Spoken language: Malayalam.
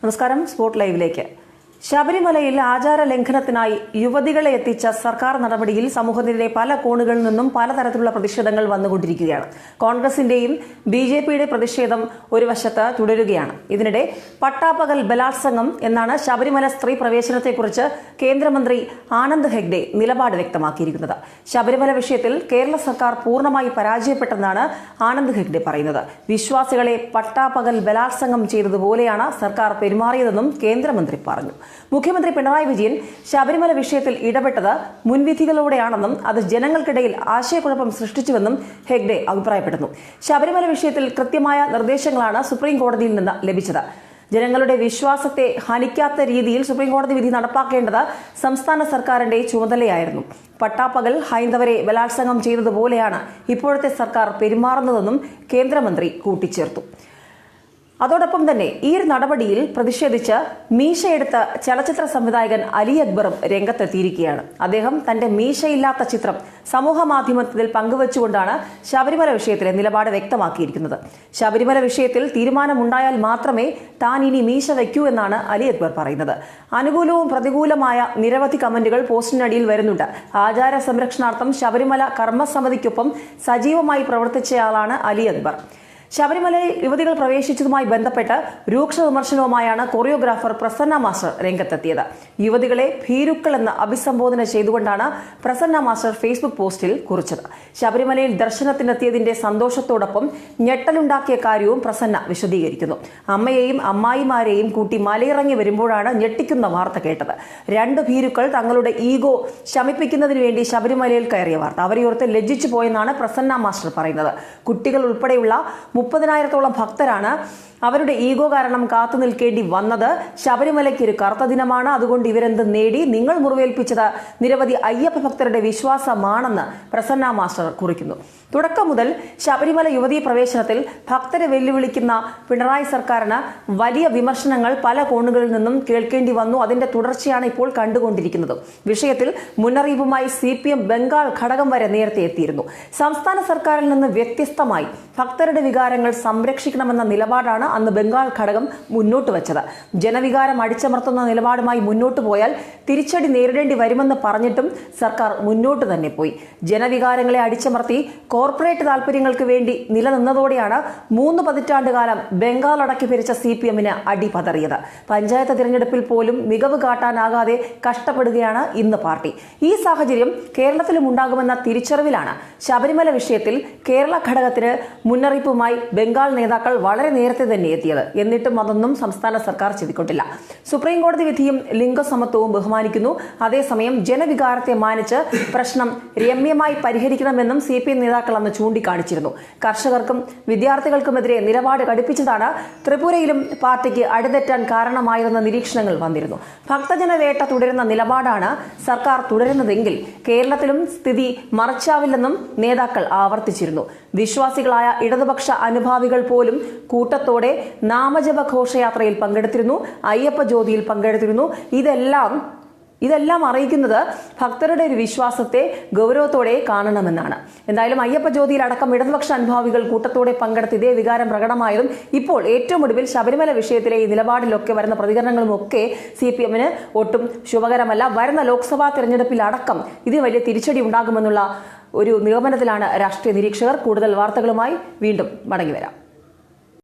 നമസ്കാരം. സ്പോർട്ട് ലൈവിലേക്ക്. ശബരിമലയിൽ ആചാര ലംഘനത്തിനായി യുവതികളെ എത്തിച്ച സർക്കാർ നടപടിയിൽ സമൂഹത്തിന്റെ പല കോണുകളിൽ നിന്നും പലതരത്തിലുള്ള പ്രതിഷേധങ്ങൾ വന്നുകൊണ്ടിരിക്കുകയാണ്. കോൺഗ്രസിന്റെയും BJPയുടെ പ്രതിഷേധം ഒരു വശത്ത് തുടരുകയാണ്. ഇതിനിടെ പട്ടാപ്പകൽ ബലാത്സംഗം എന്നാണ് ശബരിമല സ്ത്രീ പ്രവേശനത്തെക്കുറിച്ച് കേന്ദ്രമന്ത്രി ആനന്ദ് ഹെഗ്ഡെ നിലപാട് വ്യക്തമാക്കിയിരിക്കുന്നത്. ശബരിമല വിഷയത്തിൽ കേരള സർക്കാർ പൂർണ്ണമായി പരാജയപ്പെട്ടെന്നാണ് ആനന്ദ് ഹെഗ്ഡെ പറയുന്നത്. വിശ്വാസികളെ പട്ടാപ്പകൽ ബലാത്സംഗം ചെയ്തതുപോലെയാണ് സർക്കാർ പെരുമാറിയതെന്നും കേന്ദ്രമന്ത്രി പറഞ്ഞു. മുഖ്യമന്ത്രി പിണറായി വിജയൻ ശബരിമല വിഷയത്തിൽ ഇടപെട്ടത് മുൻവിധികളോടെയാണെന്നും അത് ജനങ്ങൾക്കിടയിൽ ആശയക്കുഴപ്പം സൃഷ്ടിച്ചുവെന്നും ഹെഗ്ഡെ അഭിപ്രായപ്പെടുന്നു. ശബരിമല വിഷയത്തിൽ കൃത്യമായ നിർദ്ദേശങ്ങളാണ് സുപ്രീം കോടതിയിൽ നിന്ന് ലഭിച്ചത്. ജനങ്ങളുടെ വിശ്വാസത്തെ ഹനിക്കാത്ത രീതിയിൽ സുപ്രീംകോടതി വിധി നടപ്പാക്കേണ്ടത് സംസ്ഥാന സർക്കാരിന്റെ ചുമതലയായിരുന്നു. പട്ടാപ്പകൽ ഹൈന്ദവരെ ബലാത്സംഗം ചെയ്തതുപോലെയാണ് ഇപ്പോഴത്തെ സർക്കാർ പെരുമാറുന്നതെന്നും കേന്ദ്രമന്ത്രി കൂട്ടിച്ചേർത്തു. അതോടൊപ്പം തന്നെ ഈ ഒരു നടപടിയിൽ പ്രതിഷേധിച്ച് മീശയെടുത്ത ചലച്ചിത്ര സംവിധായകൻ അലി അക്ബറും രംഗത്തെത്തിയിരിക്കുകയാണ്. അദ്ദേഹം തന്റെ മീശയില്ലാത്ത ചിത്രം സമൂഹ മാധ്യമത്തിൽ പങ്കുവച്ചുകൊണ്ടാണ് ശബരിമല വിഷയത്തിലെ നിലപാട് വ്യക്തമാക്കിയിരിക്കുന്നത്. ശബരിമല വിഷയത്തിൽ തീരുമാനമുണ്ടായാൽ മാത്രമേ താൻ ഇനി മീശ വയ്ക്കൂ എന്നാണ് അലി അക്ബർ പറയുന്നത്. അനുകൂലവും പ്രതികൂലമായ നിരവധി കമന്റുകൾ പോസ്റ്റിനടിയിൽ വരുന്നുണ്ട്. ആചാര സംരക്ഷണാർത്ഥം ശബരിമല കർമ്മസമിതിക്കൊപ്പം സജീവമായി പ്രവർത്തിച്ചയാളാണ് അലി അക്ബർ. ശബരിമലയിൽ യുവതികൾ പ്രവേശിച്ചതുമായി ബന്ധപ്പെട്ട് രൂക്ഷ വിമർശനവുമായാണ് കൊറിയോഗ്രാഫർ പ്രസന്ന മാസ്റ്റർ രംഗത്തെത്തിയത്. യുവതികളെ ഭീരുക്കൾ എന്ന് അഭിസംബോധന ചെയ്തുകൊണ്ടാണ് പ്രസന്ന മാസ്റ്റർ ഫേസ്ബുക്ക് പോസ്റ്റിൽ കുറിച്ചത്. ശബരിമലയിൽ ദർശനത്തിനെത്തിയതിന്റെ സന്തോഷത്തോടൊപ്പം ഞെട്ടലുണ്ടാക്കിയ കാര്യവും പ്രസന്ന വിശദീകരിക്കുന്നു. അമ്മയെയും അമ്മായിമാരെയും കൂട്ടി മലയിറങ്ങി വരുമ്പോഴാണ് ഞെട്ടിക്കുന്ന വാർത്ത കേട്ടത്. 2 ഭീരുക്കൾ തങ്ങളുടെ ഈഗോ ശമിപ്പിക്കുന്നതിന് വേണ്ടി ശബരിമലയിൽ കയറിയ വാർത്ത അവരെയോർത്ത് ലജ്ജിച്ചു പോയെന്നാണ് പ്രസന്ന മാസ്റ്റർ പറയുന്നത്. കുട്ടികൾ ഉൾപ്പെടെയുള്ള 30,000-ഓളം ഭക്തരാണ് അവരുടെ ഈഗോ കാരണം കാത്തു നിൽക്കേണ്ടി വന്നത്. ശബരിമലയ്ക്ക് ഒരു കറുത്ത ദിനമാണ്, അതുകൊണ്ട് ഇവരെന്ത് നേടി? നിങ്ങൾ മുറിവേൽപ്പിച്ചത് നിരവധി അയ്യപ്പ ഭക്തരുടെ വിശ്വാസമാണെന്ന് പ്രസന്ന മാസ്റ്റർ കുറിക്കുന്നു. തുടക്കം മുതൽ ശബരിമല യുവതീ പ്രവേശനത്തിൽ ഭക്തരെ വെല്ലുവിളിക്കുന്ന പിണറായി സർക്കാരിന് വലിയ വിമർശനങ്ങൾ പല കോണുകളിൽ നിന്നും കേൾക്കേണ്ടി വന്നു. അതിന്റെ തുടർച്ചയാണ് ഇപ്പോൾ കണ്ടുകൊണ്ടിരിക്കുന്നത്. വിഷയത്തിൽ മുന്നറിയിപ്പുമായി CPM ബംഗാൾ ഘടകം വരെ നേരത്തെ എത്തിയിരുന്നു. സംസ്ഥാന സർക്കാരിൽ നിന്ന് വ്യത്യസ്തമായി ഭക്തരുടെ വികാരങ്ങൾ സംരക്ഷിക്കണമെന്ന നിലപാടാണ് അന്ന് ബംഗാൾ ഘടകം മുന്നോട്ട് വെച്ചത്. ജനവികാരം അടിച്ചമർത്തുന്ന നിലപാടുമായി മുന്നോട്ട് പോയാൽ തിരിച്ചടി നേരിടേണ്ടി വരുമെന്ന് പറഞ്ഞിട്ടും സർക്കാർ മുന്നോട്ട് തന്നെ പോയി. ജനവികാരങ്ങളെ അടിച്ചമർത്തി കോർപ്പറേറ്റ് താൽപര്യങ്ങൾക്ക് വേണ്ടി നിലനിന്നതോടെയാണ് 3 പതിറ്റാണ്ട് കാലം ബംഗാൾ അടക്കി ഭരിച്ച CPMന് അടി പതറിയത്. പഞ്ചായത്ത് തിരഞ്ഞെടുപ്പിൽ പോലും മികവ് കാട്ടാനാകാതെ കഷ്ടപ്പെടുകയാണ് ഇന്ന് പാർട്ടി. ഈ സാഹചര്യം കേരളത്തിലും ഉണ്ടാകുമെന്ന തിരിച്ചറിവിലാണ് ശബരിമല വിഷയത്തിൽ കേരള ഘടകത്തിന് മുന്നറിയിപ്പുമായി ബംഗാൾ നേതാക്കൾ വളരെ നേരത്തെ തന്നെ എത്തിയത്. എന്നിട്ടും അതൊന്നും സംസ്ഥാന സർക്കാർ ചെവിക്കൊണ്ടില്ല. സുപ്രീം കോടതി വിധിയും ലിംഗസമത്വവും ബഹുമാനിക്കുന്നു. അതേസമയം ജനവികാരത്തെ മാനിച്ച് പ്രശ്നം രമ്യമായി പരിഹരിക്കണമെന്നും CPM നേതാക്കൾ അന്ന് ചൂണ്ടിക്കാണിച്ചിരുന്നു. കർഷകർക്കും വിദ്യാർത്ഥികൾക്കുമെതിരെ നിലപാട് കടുപ്പിച്ചതാണ് ത്രിപുരയിലും പാർട്ടിക്ക് അടിതെറ്റാൻ കാരണമായതെന്ന നിരീക്ഷണങ്ങൾ വന്നിരുന്നു. ഭക്തജന വേട്ട തുടരുന്ന നിലപാടാണ് സർക്കാർ തുടരുന്നതെങ്കിൽ കേരളത്തിലും സ്ഥിതി മറിച്ചാവില്ലെന്നും നേതാക്കൾ ആവർത്തിച്ചിരുന്നു. വിശ്വാസികളായ ഇടതുപക്ഷ അനുഭാവികൾ പോലും കൂട്ടത്തോടെ നാമജപ ഘോഷയാത്രയിൽ പങ്കെടുത്തിരുന്നു, അയ്യപ്പ ജ്യോതിയിൽ പങ്കെടുത്തിരുന്നു. ഇതെല്ലാം അറിയിക്കുന്നത് ഭക്തരുടെ ഒരു വിശ്വാസത്തെ ഗൗരവത്തോടെ കാണണമെന്നാണ്. എന്തായാലും അയ്യപ്പ ജ്യോതിയിൽ അടക്കം ഇടതുപക്ഷ അനുഭാവികൾ കൂട്ടത്തോടെ പങ്കെടുത്ത് ഇതേ വികാരം പ്രകടമായതും ഇപ്പോൾ ഏറ്റവും ഒടുവിൽ ശബരിമല വിഷയത്തിലെ ഈ നിലപാടിലൊക്കെ വരുന്ന പ്രതികരണങ്ങളും ഒക്കെ CPMന് ഒട്ടും ശുഭകരമല്ല. വരുന്ന ലോക്സഭാ തെരഞ്ഞെടുപ്പിൽ അടക്കം ഇതിന് വലിയ തിരിച്ചടി ഉണ്ടാകുമെന്നുള്ള ഒരു നിഗമനത്തിലാണ് രാഷ്ട്രീയ നിരീക്ഷകർ. കൂടുതൽ വാർത്തകളുമായി വീണ്ടും മടങ്ങിവരാം.